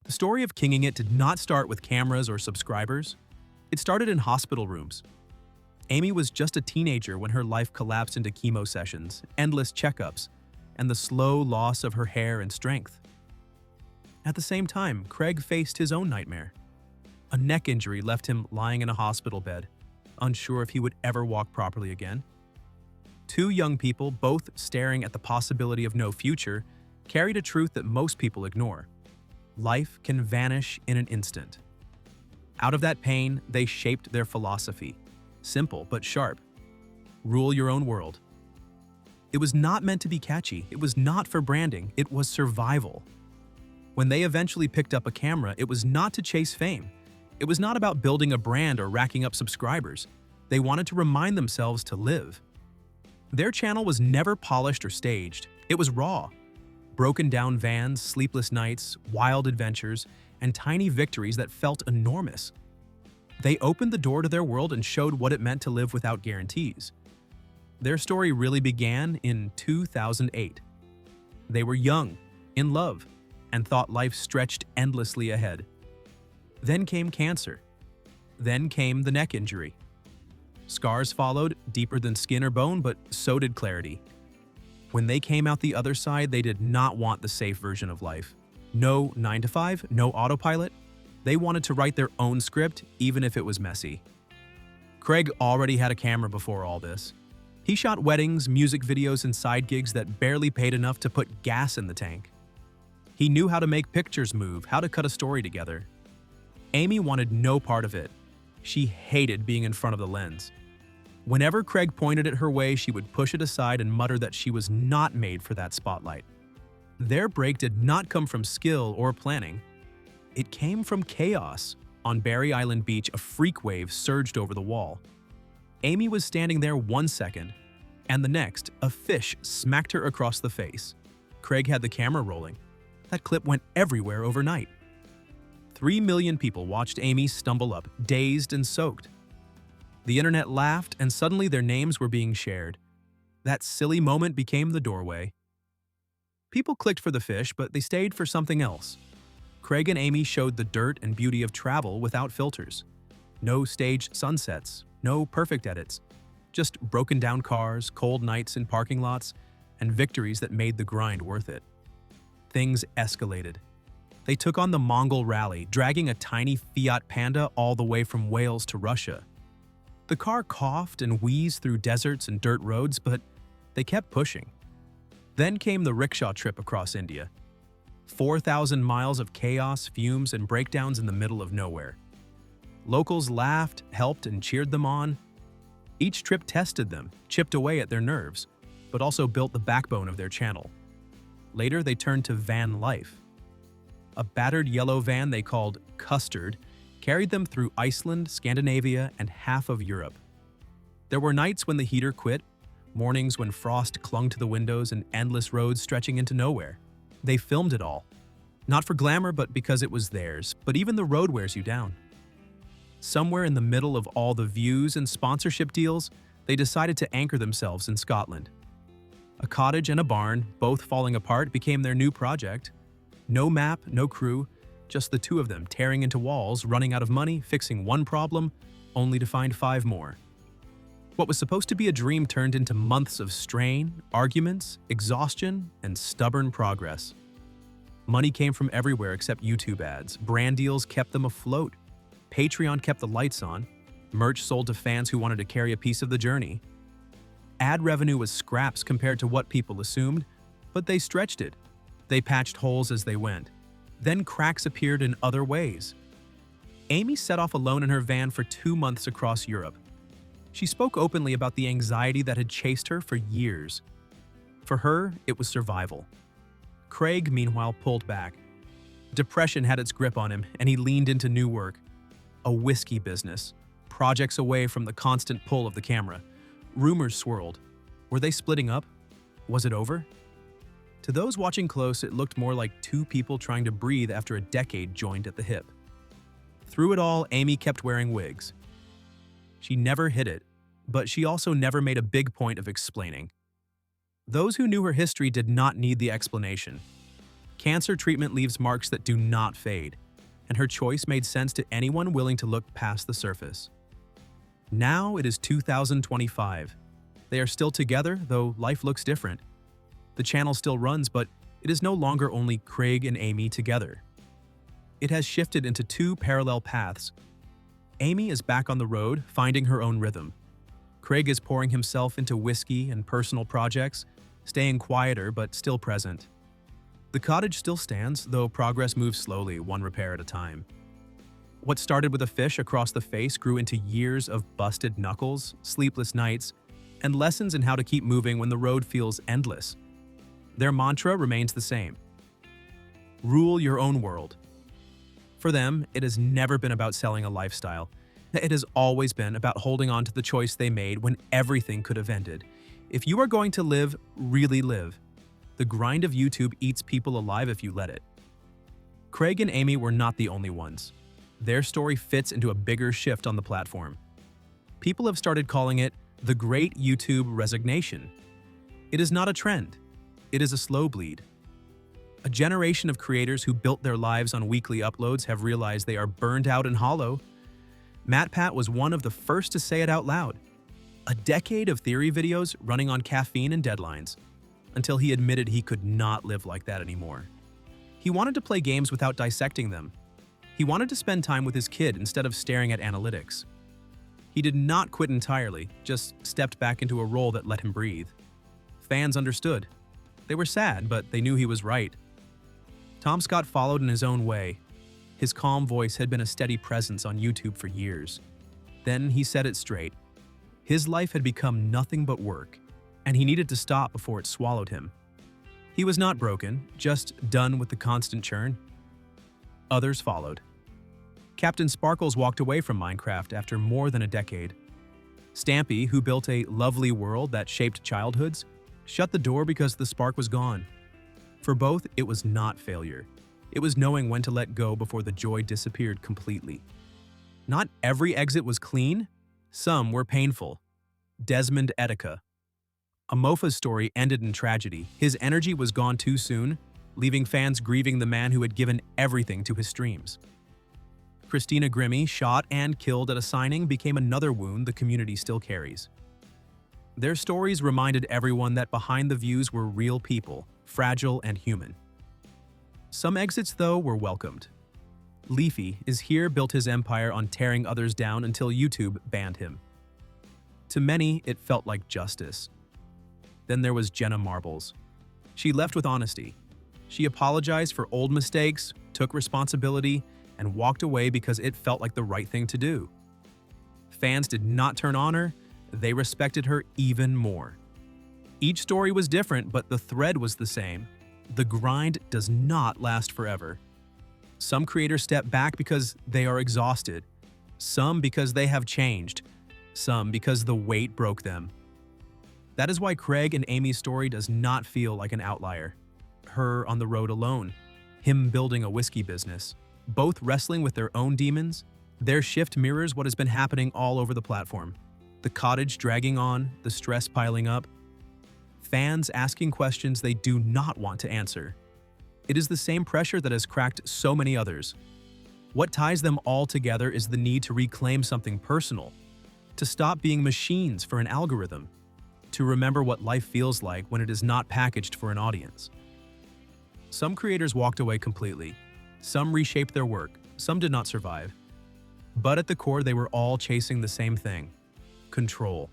The story of Kinging It did not start with cameras or subscribers. It started in hospital rooms. Aimee was just a teenager when her life collapsed into chemo sessions, endless checkups, and the slow loss of her hair and strength. At the same time, Craig faced his own nightmare. A neck injury left him lying in a hospital bed, unsure if he would ever walk properly again. Two young people, both staring at the possibility of no future, carried a truth that most people ignore. Life can vanish in an instant. Out of that pain, they shaped their philosophy. Simple but sharp. Rule your own world. It was not meant to be catchy. It was not for branding. It was survival. When they eventually picked up a camera, it was not to chase fame. It was not about building a brand or racking up subscribers. They wanted to remind themselves to live. Their channel was never polished or staged. It was raw. Broken down vans, sleepless nights, wild adventures, and tiny victories that felt enormous. They opened the door to their world and showed what it meant to live without guarantees. Their story really began in 2008. They were young, in love, and thought life stretched endlessly ahead. Then came cancer. Then came the neck injury. Scars followed, deeper than skin or bone, but so did clarity. When they came out the other side, they did not want the safe version of life. No 9 to 5, no autopilot. They wanted to write their own script, even if it was messy. Craig already had a camera before all this. He shot weddings, music videos, and side gigs that barely paid enough to put gas in the tank. He knew how to make pictures move, how to cut a story together. Aimee wanted no part of it. She hated being in front of the lens. Whenever Craig pointed it her way, she would push it aside and mutter that she was not made for that spotlight. Their break did not come from skill or planning. It came from chaos. On Barry Island Beach, a freak wave surged over the wall. Aimee was standing there 1 second, and the next, a fish smacked her across the face. Craig had the camera rolling. That clip went everywhere overnight. 3 million people watched Aimee stumble up, dazed and soaked. The internet laughed, and suddenly their names were being shared. That silly moment became the doorway. People clicked for the fish, but they stayed for something else. Craig and Aimee showed the dirt and beauty of travel without filters. No staged sunsets, no perfect edits. Just broken down cars, cold nights in parking lots, and victories that made the grind worth it. Things escalated. They took on the Mongol rally, dragging a tiny Fiat Panda all the way from Wales to Russia. The car coughed and wheezed through deserts and dirt roads, but they kept pushing. Then came the rickshaw trip across India. 4,000 miles of chaos, fumes, and breakdowns in the middle of nowhere. Locals laughed, helped, and cheered them on. Each trip tested them, chipped away at their nerves, but also built the backbone of their channel. Later, they turned to van life. A battered yellow van they called Custard carried them through Iceland, Scandinavia, and half of Europe. There were nights when the heater quit, mornings when frost clung to the windows, and endless roads stretching into nowhere. They filmed it all. Not for glamour, but because it was theirs. But even the road wears you down. Somewhere in the middle of all the views and sponsorship deals, they decided to anchor themselves in Scotland. A cottage and a barn, both falling apart, became their new project. No map, no crew, just the two of them tearing into walls, running out of money, fixing one problem, only to find 5 more. What was supposed to be a dream turned into months of strain, arguments, exhaustion, and stubborn progress. Money came from everywhere except YouTube ads. Brand deals kept them afloat. Patreon kept the lights on. Merch sold to fans who wanted to carry a piece of the journey. Ad revenue was scraps compared to what people assumed, but they stretched it. They patched holes as they went. Then cracks appeared in other ways. Aimee set off alone in her van for 2 months across Europe. She spoke openly about the anxiety that had chased her for years. For her, it was survival. Craig, meanwhile, pulled back. Depression had its grip on him, and he leaned into new work. A whiskey business, projects away from the constant pull of the camera. Rumors swirled. Were they splitting up? Was it over? To those watching close, it looked more like 2 people trying to breathe after a decade joined at the hip. Through it all, Aimee kept wearing wigs. She never hid it, but she also never made a big point of explaining. Those who knew her history did not need the explanation. Cancer treatment leaves marks that do not fade, and her choice made sense to anyone willing to look past the surface. Now it is 2025. They are still together, though life looks different. The channel still runs, but it is no longer only Craig and Aimee together. It has shifted into two parallel paths. Aimee is back on the road, finding her own rhythm. Craig is pouring himself into whiskey and personal projects, staying quieter but still present. The cottage still stands, though progress moves slowly, one repair at a time. What started with a fish across the face grew into years of busted knuckles, sleepless nights, and lessons in how to keep moving when the road feels endless. Their mantra remains the same: rule your own world. For them, it has never been about selling a lifestyle. It has always been about holding on to the choice they made when everything could have ended. If you are going to live, really live. The grind of YouTube eats people alive if you let it. Craig and Aimee were not the only ones. Their story fits into a bigger shift on the platform. People have started calling it the Great YouTube Resignation. It is not a trend. It is a slow bleed. A generation of creators who built their lives on weekly uploads have realized they are burned out and hollow. MatPat was one of the first to say it out loud. A decade of theory videos running on caffeine and deadlines, until he admitted he could not live like that anymore. He wanted to play games without dissecting them. He wanted to spend time with his kid instead of staring at analytics. He did not quit entirely, just stepped back into a role that let him breathe. Fans understood. They were sad, but they knew he was right. Tom Scott followed in his own way. His calm voice had been a steady presence on YouTube for years. Then he set it straight. His life had become nothing but work, and he needed to stop before it swallowed him. He was not broken, just done with the constant churn. Others followed. Captain Sparkles walked away from Minecraft after more than a decade. Stampy, who built a lovely world that shaped childhoods, shut the door because the spark was gone. For both, it was not failure. It was knowing when to let go before the joy disappeared completely. Not every exit was clean. Some were painful. Desmond Etika. Amofa's story ended in tragedy. His energy was gone too soon, leaving fans grieving the man who had given everything to his streams. Christina Grimmie, shot and killed at a signing, became another wound the community still carries. Their stories reminded everyone that behind the views were real people, fragile and human. Some exits, though, were welcomed. Leafy is here built his empire on tearing others down until YouTube banned him. To many, it felt like justice. Then there was Jenna Marbles. She left with honesty. She apologized for old mistakes, took responsibility, and walked away because it felt like the right thing to do. Fans did not turn on her, they respected her even more. Each story was different, but the thread was the same. The grind does not last forever. Some creators step back because they are exhausted. Some because they have changed. Some because the weight broke them. That is why Craig and Aimee's story does not feel like an outlier. Her on the road alone. Him building a whiskey business. Both wrestling with their own demons. Their shift mirrors what has been happening all over the platform. The cottage dragging on, the stress piling up. Fans asking questions they do not want to answer. It is the same pressure that has cracked so many others. What ties them all together is the need to reclaim something personal, to stop being machines for an algorithm, to remember what life feels like when it is not packaged for an audience. Some creators walked away completely. Some reshaped their work. Some did not survive. But at the core, they were all chasing the same thing: control.